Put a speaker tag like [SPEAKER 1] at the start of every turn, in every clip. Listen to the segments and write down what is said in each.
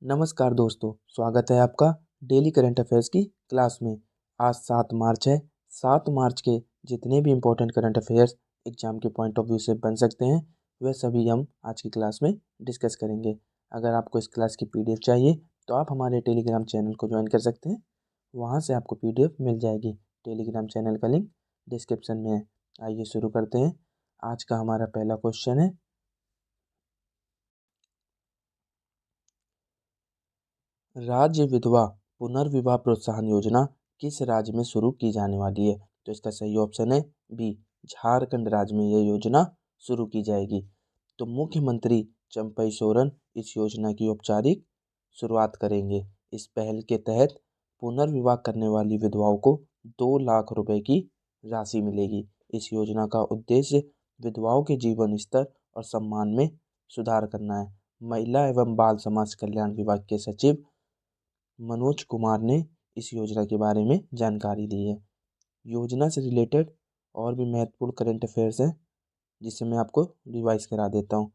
[SPEAKER 1] नमस्कार दोस्तों, स्वागत है आपका डेली करंट अफेयर्स की क्लास में। आज 7 मार्च है। 7 मार्च के जितने भी इम्पोर्टेंट करंट अफेयर्स एग्जाम के पॉइंट ऑफ व्यू से बन सकते हैं वह सभी हम आज की क्लास में डिस्कस करेंगे। अगर आपको इस क्लास की पीडीएफ चाहिए तो आप हमारे टेलीग्राम चैनल को ज्वाइन कर सकते हैं। वहाँ से आपको पीडीएफ मिल जाएगी। टेलीग्राम चैनल का लिंक डिस्क्रिप्शन में है। आइए शुरू करते हैं। आज का हमारा पहला क्वेश्चन है, राज्य विधवा पुनर्विवाह प्रोत्साहन योजना किस राज्य में शुरू की जाने वाली है? तो इसका सही ऑप्शन है बी, झारखंड राज्य में यह योजना शुरू की जाएगी। तो मुख्यमंत्री चंपई सोरेन इस योजना की औपचारिक शुरुआत करेंगे। इस पहल के तहत पुनर्विवाह करने वाली विधवाओं को 2 लाख रुपए की राशि मिलेगी। इस योजना का उद्देश्य विधवाओं के जीवन स्तर और सम्मान में सुधार करना है। महिला एवं बाल समाज कल्याण विभाग के सचिव मनोज कुमार ने इस योजना के बारे में जानकारी दी है। योजना से रिलेटेड और भी महत्वपूर्ण करंट अफेयर्स हैं जिसे मैं आपको रिवाइज करा देता हूँ।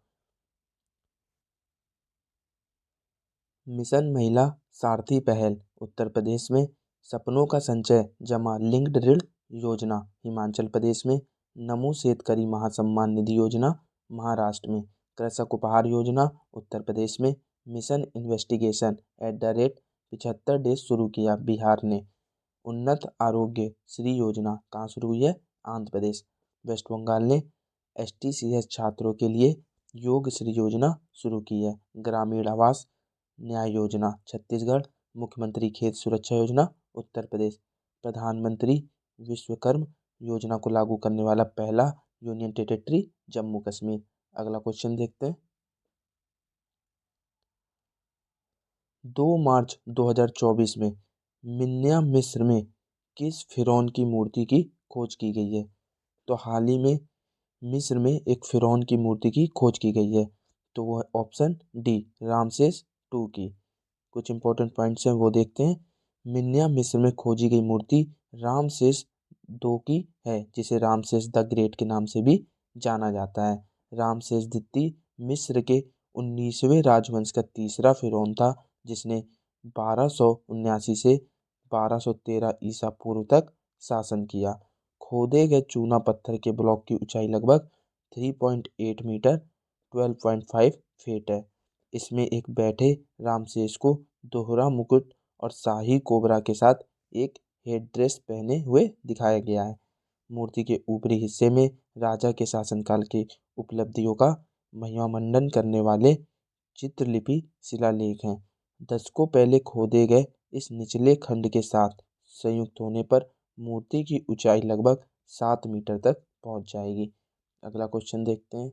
[SPEAKER 1] मिशन महिला सारथी पहल उत्तर प्रदेश में, सपनों का संचय जमा लिंक्ड ऋण योजना हिमाचल प्रदेश में, नमो शेतकरी महासम्मान निधि योजना महाराष्ट्र में, कृषक उपहार योजना उत्तर प्रदेश में, मिशन इन्वेस्टिगेशन @75 शुरू किया बिहार ने, उन्नत आरोग्य श्री योजना कहाँ शुरू हुई है? आंध्र प्रदेश। वेस्ट बंगाल ने STCS छात्रों के लिए योग श्री योजना शुरू की है। ग्रामीण आवास न्याय योजना छत्तीसगढ़, मुख्यमंत्री खेत सुरक्षा योजना उत्तर प्रदेश, प्रधानमंत्री विश्वकर्म योजना को लागू करने वाला पहला यूनियन टेरिटरी जम्मू कश्मीर। अगला क्वेश्चन देखते हैं। 2 मार्च 2024 में मिन्या मिस्र में किस फिरौन की मूर्ति की खोज की गई है? तो हाल ही में मिस्र में एक फिरौन की मूर्ति की खोज की गई है। तो वह ऑप्शन डी, रामसेस टू की। कुछ इंपॉर्टेंट पॉइंट्स हैं वो देखते हैं। मिन्या मिस्र में खोजी गई मूर्ति रामसेस दो की है, जिसे रामसेस द ग्रेट के नाम से भी जाना जाता है। रामसेस द्वितीय मिस्र के 19वें राजवंश का तीसरा फिरौन था, जिसने 1279 से 1213 ईसा पूर्व तक शासन किया। खोदे गए चूना पत्थर के ब्लॉक की ऊंचाई लगभग 3.8 मीटर 12.5 फीट है। इसमें एक बैठे रामसेस को दोहरा मुकुट और शाही कोबरा के साथ एक हेड ड्रेस पहने हुए दिखाया गया है। मूर्ति के ऊपरी हिस्से में राजा के शासनकाल की उपलब्धियों का महिमामंडन करने वाले चित्रलिपि शिलालेख हैं। दशकों पहले खोदे गए इस निचले खंड के साथ संयुक्त होने पर मूर्ति की ऊंचाई लगभग 7 मीटर तक पहुंच जाएगी। अगला क्वेश्चन देखते हैं।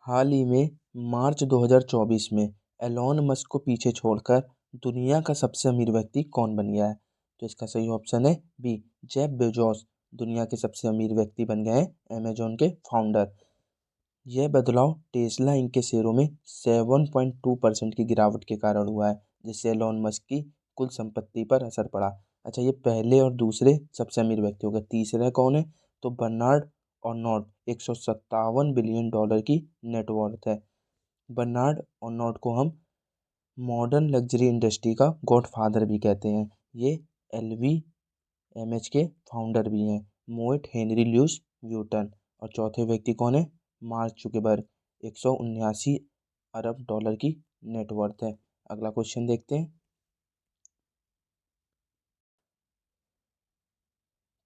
[SPEAKER 1] हाल ही में मार्च 2024 में एलोन मस्क को पीछे छोड़कर दुनिया का सबसे अमीर व्यक्ति कौन बन गया है? तो इसका सही ऑप्शन है बी, जेफ बेजोस दुनिया के सबसे अमीर व्यक्ति बन गए हैं, अमेजोन के फाउंडर। यह बदलाव टेस्ला इंक के शेयरों में 7.2% की गिरावट के कारण हुआ है, जिससे एलोन मस्क की कुल संपत्ति पर असर पड़ा। अच्छा, ये पहले और दूसरे सबसे अमीर व्यक्ति हो गए। तीसरा कौन है? तो बर्नार्ड अर्नोल्ट, $157 बिलियन की नेटवर्थ है। बर्नार्ड अर्नोल्ट को हम मॉडर्न लग्जरी इंडस्ट्री का गॉडफादर भी कहते हैं। ये LVMH के फाउंडर भी हैं। मोएट हेनरी ल्यूस व्यूटन। और चौथे व्यक्ति कौन है? मार्क जुकरबर्ग, $179 अरब की नेटवर्थ है। अगला क्वेश्चन देखते हैं।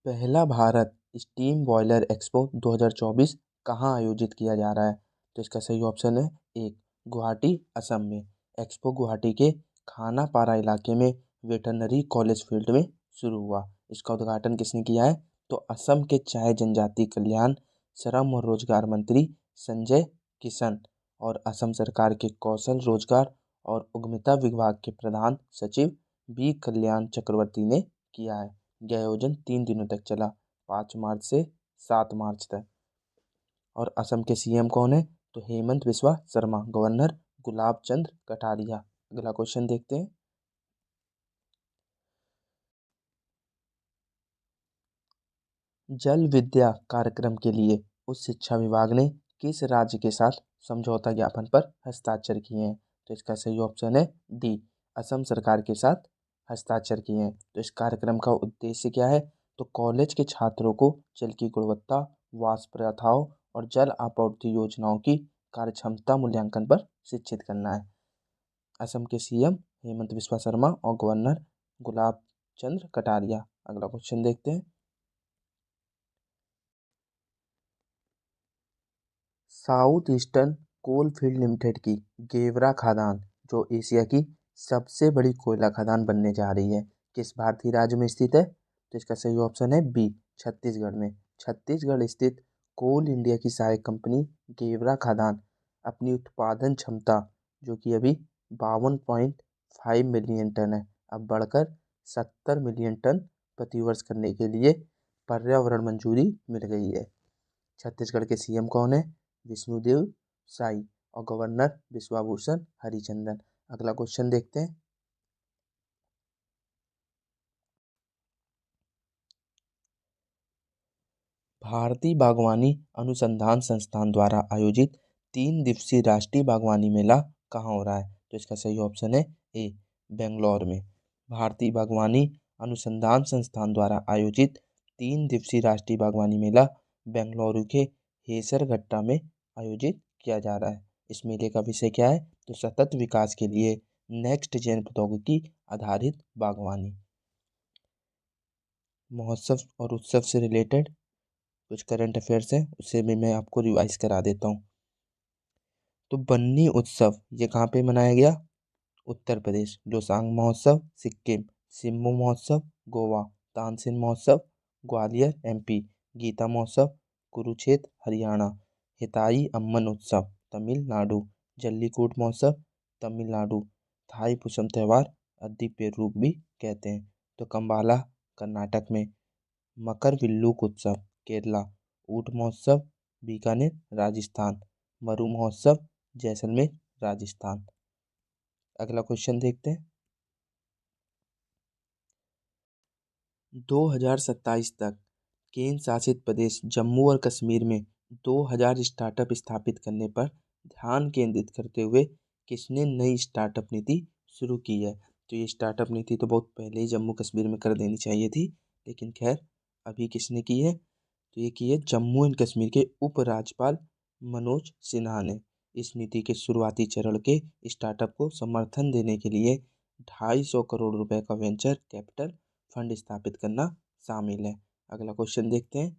[SPEAKER 1] पहला भारत स्टीम बॉयलर एक्सपो 2024 कहाँ आयोजित किया जा रहा है? तो इसका सही ऑप्शन है एक, गुवाहाटी असम में। एक्सपो गुवाहाटी के खानापारा इलाके में वेटरनरी कॉलेज फील्ड में शुरू हुआ। इसका उद्घाटन किसने किया है? तो असम के चाय जनजाति कल्याण, श्रम और रोजगार मंत्री संजय किशन और असम सरकार के कौशल रोजगार और उद्यमिता विभाग के प्रधान सचिव बी कल्याण चक्रवर्ती ने किया है। यह आयोजन 3 दिनों तक चला, 5 मार्च से 7 मार्च तक। और असम के CM कौन है? तो हेमंत बिस्वा शर्मा, गवर्नर गुलाब चंद कटारिया। अगला क्वेश्चन देखते हैं। जल विद्या कार्यक्रम के लिए उच्च शिक्षा विभाग ने किस राज्य के साथ समझौता ज्ञापन पर हस्ताक्षर किए हैं? तो इसका सही ऑप्शन है डी, असम सरकार के साथ हस्ताक्षर किए हैं। तो इस कार्यक्रम का उद्देश्य क्या है? तो कॉलेज के छात्रों को जल की गुणवत्ता, वाष्प प्रथाओं और जल आपूर्ति योजनाओं की कार्यक्षमता मूल्यांकन पर शिक्षित करना है। असम के सीएम हेमंत बिस्वा शर्मा और गवर्नर गुलाब चंद्र कटारिया। अगला क्वेश्चन देखते हैं। South eastern coal field limited की गेवरा खदान, जो एशिया की सबसे बड़ी कोयला खदान बनने जा रही है, किस भारतीय राज्य में स्थित है? तो इसका सही ऑप्शन है बी, छत्तीसगढ़ में। छत्तीसगढ़ स्थित कोल इंडिया की सहायक कंपनी गेवरा खदान अपनी उत्पादन क्षमता, जो कि अभी 52.5 मिलियन टन है, अब बढ़कर 70 मिलियन टन प्रतिवर्ष करने के लिए पर्यावरण मंजूरी मिल गई है। छत्तीसगढ़ के सीएम कौन है? विष्णुदेव साई और गवर्नर विश्वाभूषण हरिचंदन। अगला क्वेश्चन देखते हैं। भारतीय बागवानी अनुसंधान संस्थान द्वारा आयोजित 3 दिवसीय राष्ट्रीय बागवानी मेला कहाँ हो रहा है? तो इसका सही ऑप्शन है ए, बेंगलोर में। भारतीय बागवानी अनुसंधान संस्थान द्वारा आयोजित 3 दिवसीय राष्ट्रीय बागवानी मेला बेंगलुरु के हेसरघट्टा में आयोजित किया जा रहा है। इस मेले का विषय क्या है? तो सतत विकास के लिए नेक्स्ट जेन प्रौद्योगिकी आधारित बागवानी। महोत्सव और उत्सव से रिलेटेड कुछ करंट अफेयर्स हैं, उससे भी मैं आपको रिवाइज करा देता हूँ। तो बन्नी उत्सव ये कहाँ पे मनाया गया? उत्तर प्रदेश। लोसांग महोत्सव सिक्किम, सिम्बू महोत्सव गोवा, तानसेन महोत्सव ग्वालियर एमपी, गीता महोत्सव कुरुक्षेत्र हरियाणा, हिताई अम्मन उत्सव तमिलनाडु, जल्लीकूट महोत्सव तमिलनाडु, थाई पुसम त्यौहार अद्दीपेरूर भी कहते हैं। तो कंबाला कर्नाटक में, मकर विल्लुक उत्सव केरला, ऊंट महोत्सव बीकानेर राजस्थान, मरु महोत्सव जैसलमेर राजस्थान। अगला क्वेश्चन देखते हैं। 2027 तक केंद्र शासित प्रदेश जम्मू और कश्मीर में 2000 स्टार्टअप स्थापित करने पर ध्यान केंद्रित करते हुए किसने नई स्टार्टअप नीति शुरू की है? तो ये स्टार्टअप नीति तो बहुत पहले ही जम्मू कश्मीर में कर देनी चाहिए थी, लेकिन खैर अभी किसने की है? तो ये की है जम्मू एंड कश्मीर के उपराज्यपाल मनोज सिन्हा ने। इस नीति के शुरुआती चरण के स्टार्टअप को समर्थन देने के लिए 250 करोड़ रुपए का वेंचर कैपिटल फंड स्थापित करना शामिल है। अगला क्वेश्चन देखते हैं।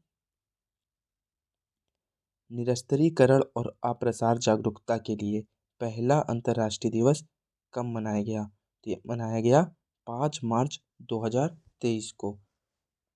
[SPEAKER 1] निरस्त्रीकरण और अप्रसार जागरूकता के लिए पहला अंतर्राष्ट्रीय दिवस कब मनाया गया? तो ये मनाया गया 5 मार्च 2023 को।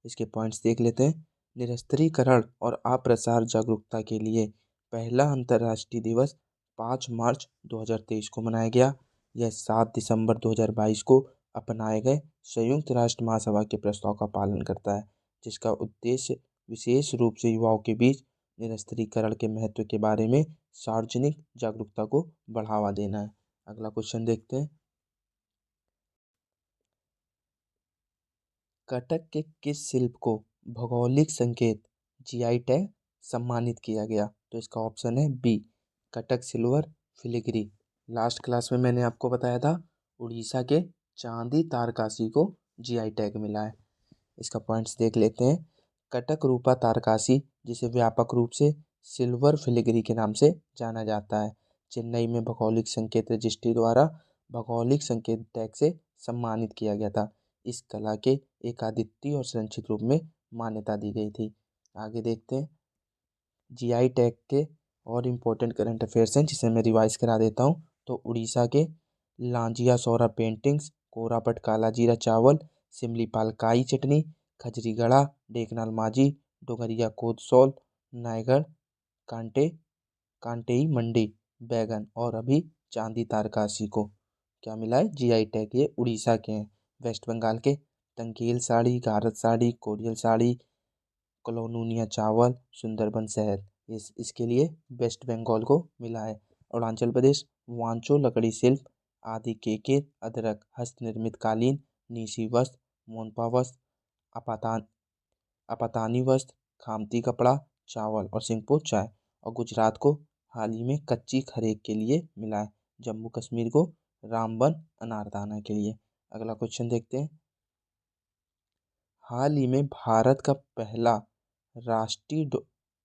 [SPEAKER 1] इसके पॉइंट्स देख लेते हैं। निरस्त्रीकरण और अप्रसार जागरूकता के लिए पहला अंतर्राष्ट्रीय दिवस 5 मार्च 2023 को मनाया गया। यह 7 दिसंबर 2022 को अपनाए गए संयुक्त राष्ट्र महासभा के प्रस्ताव का पालन करता है, जिसका उद्देश्य विशेष रूप से युवाओं के बीच निरस्त्रीकरण के महत्व के बारे में सार्वजनिक जागरूकता को बढ़ावा देना है। अगला क्वेश्चन देखते हैं। कटक के किस शिल्प को भौगोलिक संकेत जीआई टैग सम्मानित किया गया? तो इसका ऑप्शन है B, Cuttack silver filigree. Last class में मैंने आपको बताया था उड़ीसा के चांदी तारकासी को जीआई टैग मिला है। इसका पॉइंट्स देख लेते हैं। कटक रूपा तारकासी, जिसे व्यापक रूप से सिल्वर फिलिग्री के नाम से जाना जाता है, चेन्नई में भौगोलिक संकेत रजिस्ट्री द्वारा भौगोलिक संकेत टैग से सम्मानित किया गया था। इस कला के एक अद्वितीय और संरक्षित रूप में मान्यता दी गई थी। आगे देखते हैं। जीआई टैग के और इम्पोर्टेंट करंट अफेयर्स हैं, जिसे मैं रिवाइज करा देता हूँ। तो उड़ीसा के लांजिया सोरा पेंटिंग्स, कोरापट काला जीरा चावल, सिमलीपाल काई चटनी, खजरीगढ़ा डेकनाल माझी, डोगरिया कोतसोल, नायगढ़ कांटे कांटेई मंडी बैगन और अभी चांदी तारकासी को क्या मिला है? GI tag. ये उड़ीसा के हैं। वेस्ट बंगाल के तंकेल साड़ी, गारत साड़ी, कोरियल साड़ी, कलोनूनिया चावल, सुंदरबन शहर, इसके लिए वेस्ट बंगाल को मिला है। अरुणाचल प्रदेश वांचो लकड़ी शिल्प, आदि केके अदरक, हस्त निर्मित कालीन, नीसी वस्त्र, मोनपा वस्त्र, अपातान अपातानी वस्त्र, खामती कपड़ा, चावल और सिंगापुर चाय। और गुजरात को हाल ही में कच्ची खरीक के लिए मिला है। जम्मू कश्मीर को रामबन अनारदाना के लिए। अगला क्वेश्चन देखते हैं। हाल ही में भारत का पहला राष्ट्रीय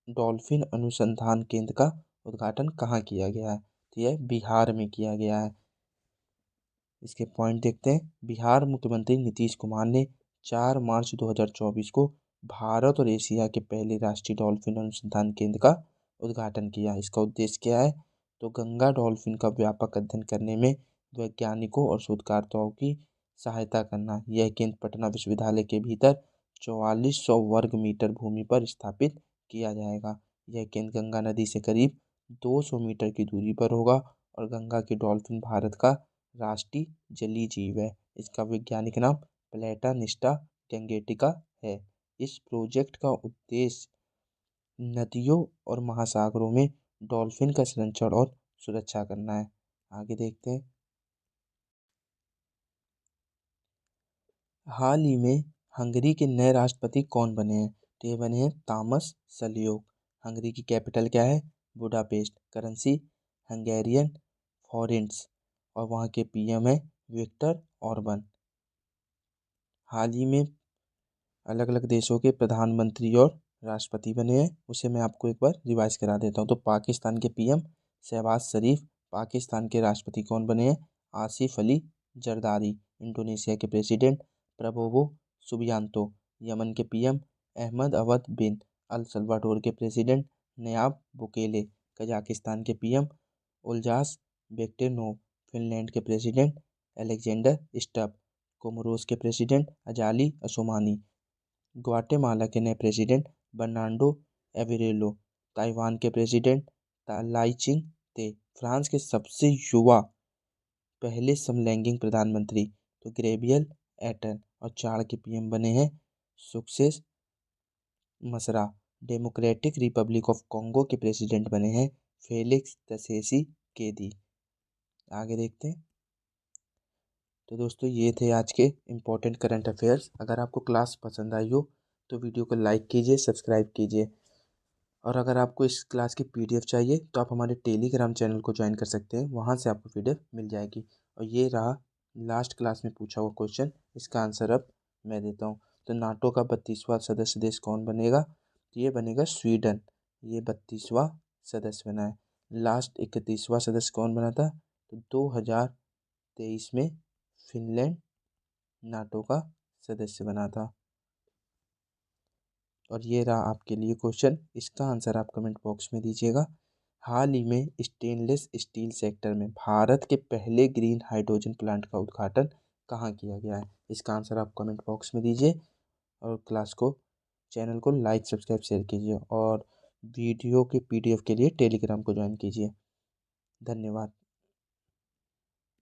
[SPEAKER 1] डॉल्फिन अनुसंधान केंद्र का उद्घाटन कहाँ किया गया है? तो यह बिहार में किया गया है। इसके पॉइंट देखते हैं। बिहार मुख्यमंत्री नीतीश कुमार ने 4 मार्च 2024 को भारत और एशिया के पहले राष्ट्रीय डॉल्फिन अनुसंधान केंद्र का उद्घाटन किया। इसका उद्देश्य क्या है? तो गंगा डॉल्फिन का व्यापक अध्ययन करने में वैज्ञानिकों और शोधकर्ताओं की सहायता करना। यह केंद्र पटना विश्वविद्यालय के भीतर 4400 वर्ग मीटर भूमि पर स्थापित किया जाएगा। यह केंद्र गंगा नदी से करीब 200 मीटर की दूरी पर होगा और गंगा की डॉल्फिन भारत का राष्ट्रीय जलीय जीव है। इसका वैज्ञानिक नाम प्लैटानिस्टा गैंगेटिका है। इस प्रोजेक्ट का उद्देश्य नदियों और महासागरों में डॉल्फिन का संरक्षण और सुरक्षा करना है। आगे देखते हैं। हाल ही में हंगरी के नए राष्ट्रपति कौन बने हैं? तो ये बने हैं तामस सलियोक। हंगरी की कैपिटल क्या है? बुडापेस्ट। करेंसी हंगेरियन फॉरेंट्स और वहाँ के पीएम है विक्टर ऑर्बन। हाल ही में अलग अलग देशों के प्रधानमंत्री और राष्ट्रपति बने हैं, उसे मैं आपको एक बार रिवाइज करा देता हूँ। तो पाकिस्तान के पीएम शहबाज शरीफ। पाकिस्तान के राष्ट्रपति कौन बने हैं? आसिफ अली जरदारी। इंडोनेशिया के प्रेसिडेंट प्रबोवो सुबियांतो। यमन के पीएम अहमद अवद बिन। अल सल्वाडोर के प्रेसिडेंट नयाब बुकेले। कजाकिस्तान के पीएम उल्जास बेक्टेनोव। फिनलैंड के प्रेसिडेंट अलेक्जेंडर स्टब। कोमोरोस के प्रेसिडेंट अजाली असोमानी। ग्वाटेमाला के नए प्रेसिडेंट बर्नार्डो एविरेलो। ताइवान के प्रेसिडेंट लाई चिंग ते। फ्रांस के सबसे युवा पहले समलैंगिक प्रधानमंत्री तो ग्रेबियल एटल। और 4 के पीएम बने हैं Success Masra. Democratic Republic of Congo के प्रेसिडेंट बने हैं फेलिक्स तसेसी केदी। आगे देखते हैं। तो दोस्तों ये थे आज के इम्पोर्टेंट करंट अफेयर्स। अगर आपको क्लास पसंद आई हो तो वीडियो को लाइक कीजिए, सब्सक्राइब कीजिए। और अगर आपको इस क्लास की पीडीएफ चाहिए तो आप हमारे टेलीग्राम चैनल को ज्वाइन कर सकते हैं, वहाँ से आपको पीडीएफ मिल जाएगी। और ये रहा लास्ट क्लास में पूछा हुआ क्वेश्चन, इसका आंसर अब मैं देता हूँ। तो नाटो का 32वां सदस्य देश कौन बनेगा? तो ये बनेगा स्वीडन। ये 32वां सदस्य बना है। लास्ट 31वां सदस्य कौन बना था? तो 2023 में फिनलैंड नाटो का सदस्य बना था। और ये रहा आपके लिए क्वेश्चन, इसका आंसर आप कमेंट बॉक्स में दीजिएगा। हाल ही में स्टेनलेस स्टील सेक्टर में भारत के पहले ग्रीन हाइड्रोजन प्लांट का उद्घाटन कहाँ किया गया है? इसका आंसर आप कमेंट बॉक्स में दीजिए। और क्लास को चैनल को लाइक सब्सक्राइब शेयर कीजिए और वीडियो के पीडीएफ के लिए टेलीग्राम को ज्वाइन कीजिए। धन्यवाद।